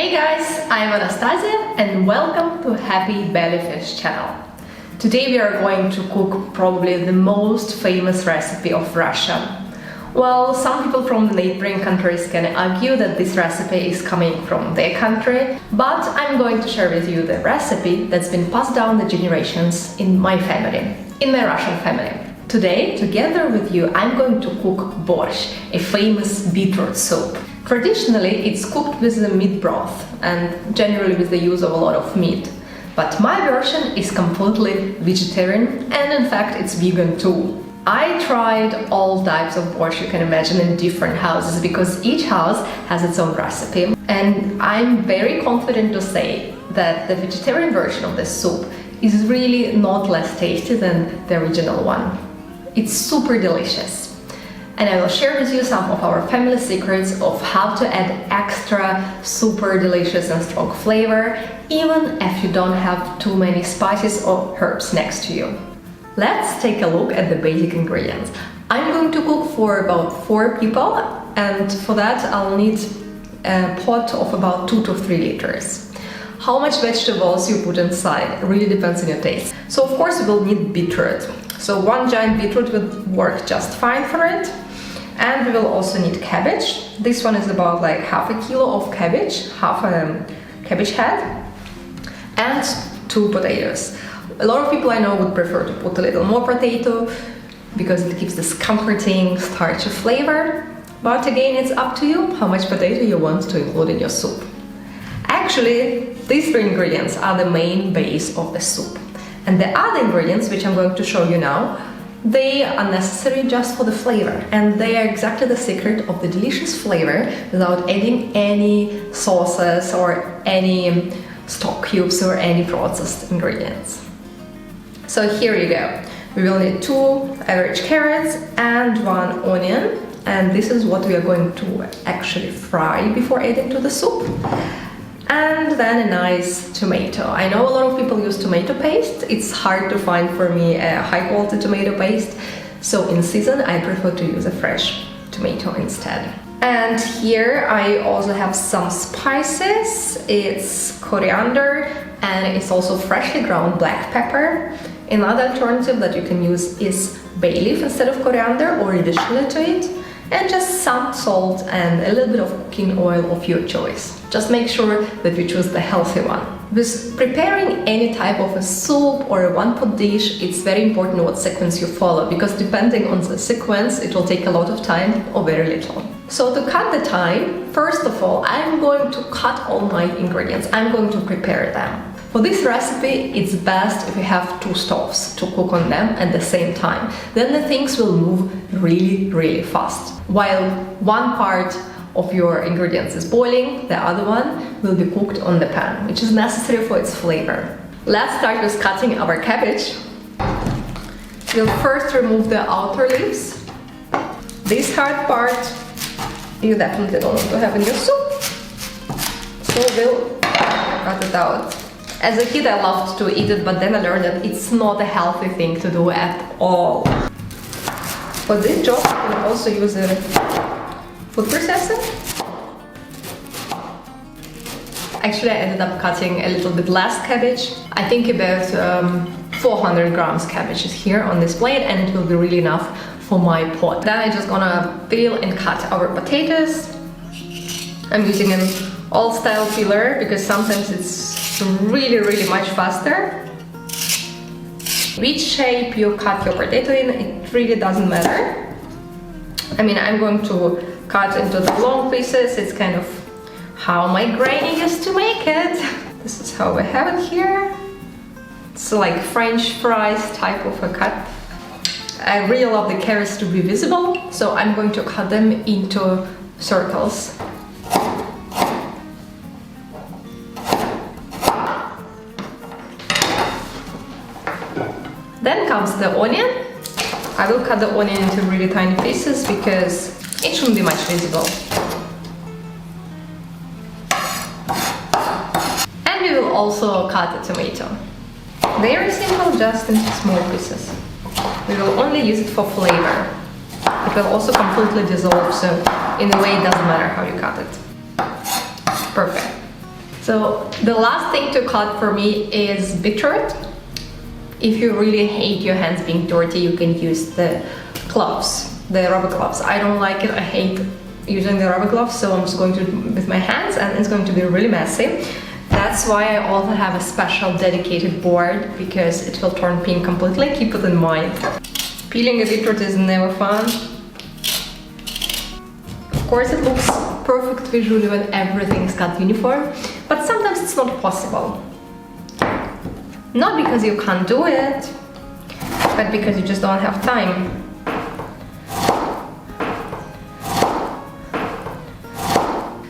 Hey guys, I'm Anastasia and welcome to Happy Bellyfish channel. Today we are going to cook probably the most famous recipe of Russia. Well, some people from the neighboring countries can argue that this recipe is coming from their country, but I'm going to share with you the recipe that's been passed down the generations in my family, in my Russian family. Today, together with you, I'm going to cook borscht, a famous beetroot soup. Traditionally, it's cooked with the meat broth and generally with the use of a lot of meat. But my version is completely vegetarian and in fact it's vegan too. I tried all types of borscht you can imagine in different houses because each house has its own recipe. And I'm very confident to say that the vegetarian version of this soup is really not less tasty than the original one. It's super delicious. And I will share with you some of our family secrets of how to add extra super delicious and strong flavor, even if you don't have too many spices or herbs next to you. Let's take a look at the basic ingredients. I'm going to cook for about 4 people, and for that I'll need a pot of about 2 to 3 liters. How much vegetables you put inside really depends on your taste. So of course we will need beetroot. So 1 giant beetroot would work just fine for it. And we will also need cabbage. This one is about like half a kilo of cabbage, half a cabbage head, and 2 potatoes. A lot of people I know would prefer to put a little more potato because it gives this comforting starchy flavor. But again, it's up to you how much potato you want to include in your soup. Actually, these 3 ingredients are the main base of the soup. And the other ingredients, which I'm going to show you now, they are necessary just for the flavor, and they are exactly the secret of the delicious flavor without adding any sauces or any stock cubes or any processed ingredients. So here you go. We will need 2 average carrots and 1 onion, and this is what we are going to actually fry before adding to the soup. And then a nice tomato. I know a lot of people use tomato paste. It's hard to find for me a high quality tomato paste. So in season, I prefer to use a fresh tomato instead. And here I also have some spices. It's coriander and it's also freshly ground black pepper. Another alternative that you can use is bay leaf instead of coriander or additionally to it. And just some salt and a little bit of cooking oil of your choice. Just make sure that you choose the healthy one. With preparing any type of a soup or a one-pot dish, it's very important what sequence you follow, because depending on the sequence, it will take a lot of time or very little. So to cut the time, first of all, I'm going to cut all my ingredients. I'm going to prepare them. For this recipe, it's best if you have 2 stoves to cook on them at the same time. Then the things will move really fast. While one part of your ingredients is boiling, the other one will be cooked on the pan, which is necessary for its flavor. Let's start with cutting our cabbage. We'll first remove the outer leaves. This hard part you definitely don't want to have in your soup, so we'll cut it out. As a kid I loved to eat it, but then I learned that it's not a healthy thing to do at all. For this job you can also use a food processor. Actually I ended up cutting a little bit less cabbage. I think about 400 grams cabbage is here on this plate, and it will be really enough for my pot. Then I'm just gonna peel and cut our potatoes. I'm using an old style peeler because sometimes it's really much faster. Which shape you cut your potato in, it really doesn't matter. I mean, I'm going to cut into the long pieces. It's kind of how my granny used to make it. This is how we have it here. It's like French fries type of a cut. I really love the carrots to be visible, so I'm going to cut them into circles. Then comes the onion. I will cut the onion into really tiny pieces because it shouldn't be much visible. And we will also cut the tomato. Very simple, just into small pieces. We will only use it for flavor. It will also completely dissolve, so in a way it doesn't matter how you cut it. Perfect. So the last thing to cut for me is beetroot. If you really hate your hands being dirty, you can use the gloves, the rubber gloves. I don't like it, I hate using the rubber gloves, so I'm just going to do it with my hands and it's going to be really messy. That's why I also have a special dedicated board, because it will turn pink completely, keep it in mind. Peeling a beetroot is never fun. Of course it looks perfect visually when everything is cut uniform, but sometimes it's not possible. Not because you can't do it, but because you just don't have time.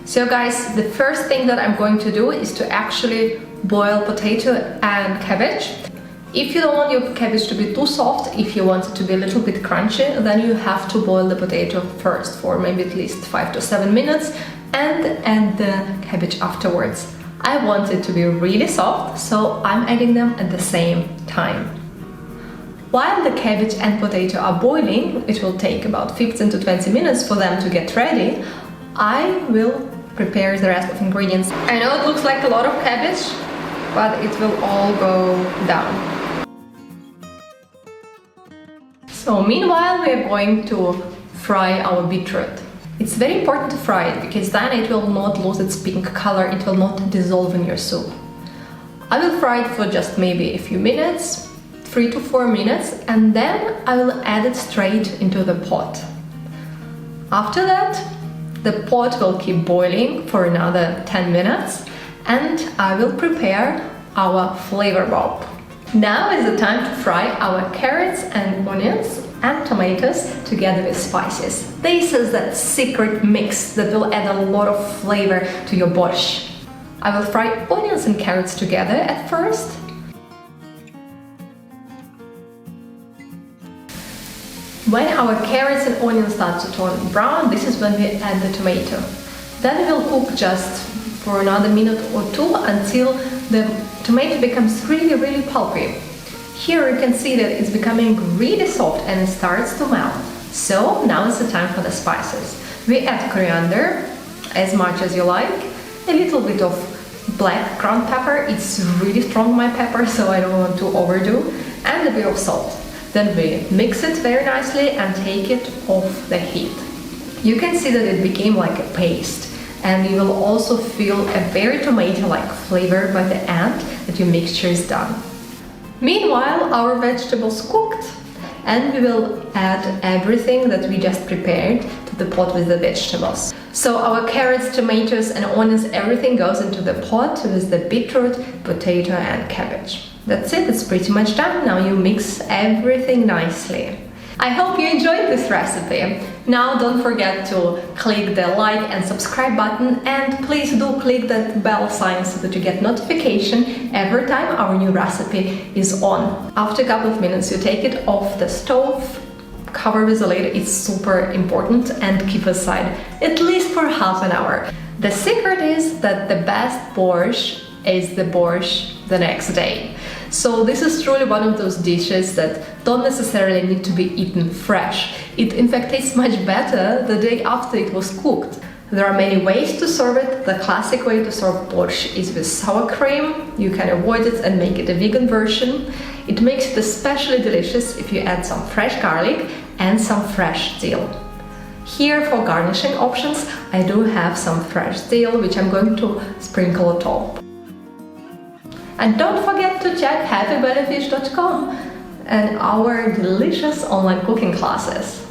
So guys, the first thing that I'm going to do is to actually boil potato and cabbage. If you don't want your cabbage to be too soft, if you want it to be a little bit crunchy, then you have to boil the potato first for maybe at least 5 to 7 minutes and add the cabbage afterwards. I want it to be really soft, so I'm adding them at the same time. While the cabbage and potato are boiling, it will take about 15 to 20 minutes for them to get ready. I will prepare the rest of ingredients. I know it looks like a lot of cabbage, but it will all go down. So meanwhile, we are going to fry our beetroot. It's very important to fry it, because then it will not lose its pink color, it will not dissolve in your soup. I will fry it for just maybe a few minutes, 3 to 4 minutes, and then I will add it straight into the pot. After that, the pot will keep boiling for another 10 minutes, and I will prepare our flavor bulb. Now is the time to fry our carrots and onions and tomatoes together with spices. This is that secret mix that will add a lot of flavor to your borscht. I will fry onions and carrots together at first. When our carrots and onions start to turn brown, this is when we add the tomato. Then we will cook just for another minute or two until the tomato becomes really pulpy. Here you can see that it's becoming really soft and it starts to melt. So now is the time for the spices. We add coriander, as much as you like, a little bit of black ground pepper, it's really strong, my pepper, so I don't want to overdo, and a bit of salt. Then we mix it very nicely and take it off the heat. You can see that it became like a paste, and you will also feel a very tomato-like flavor by the end that your mixture is done. Meanwhile, our vegetables cooked, and we will add everything that we just prepared to the pot with the vegetables. So our carrots, tomatoes and onions, everything goes into the pot with the beetroot, potato and cabbage. That's it, it's pretty much done. Now you mix everything nicely. I hope you enjoyed this recipe. Now don't forget to click the like and subscribe button, and please do click that bell sign so that you get notification every time our new recipe is on. After a couple of minutes you take it off the stove, cover with a lid, it's super important, and keep aside at least for half an hour. The secret is that the best borscht is the borscht the next day. So this is truly one of those dishes that don't necessarily need to be eaten fresh. It in fact tastes much better the day after it was cooked. There are many ways to serve it. The classic way to serve borscht is with sour cream. You can avoid it and make it a vegan version. It makes it especially delicious if you add some fresh garlic and some fresh dill. Here for garnishing options I do have some fresh dill, which I'm going to sprinkle on top. And don't forget to check happybellyfish.com and our delicious online cooking classes.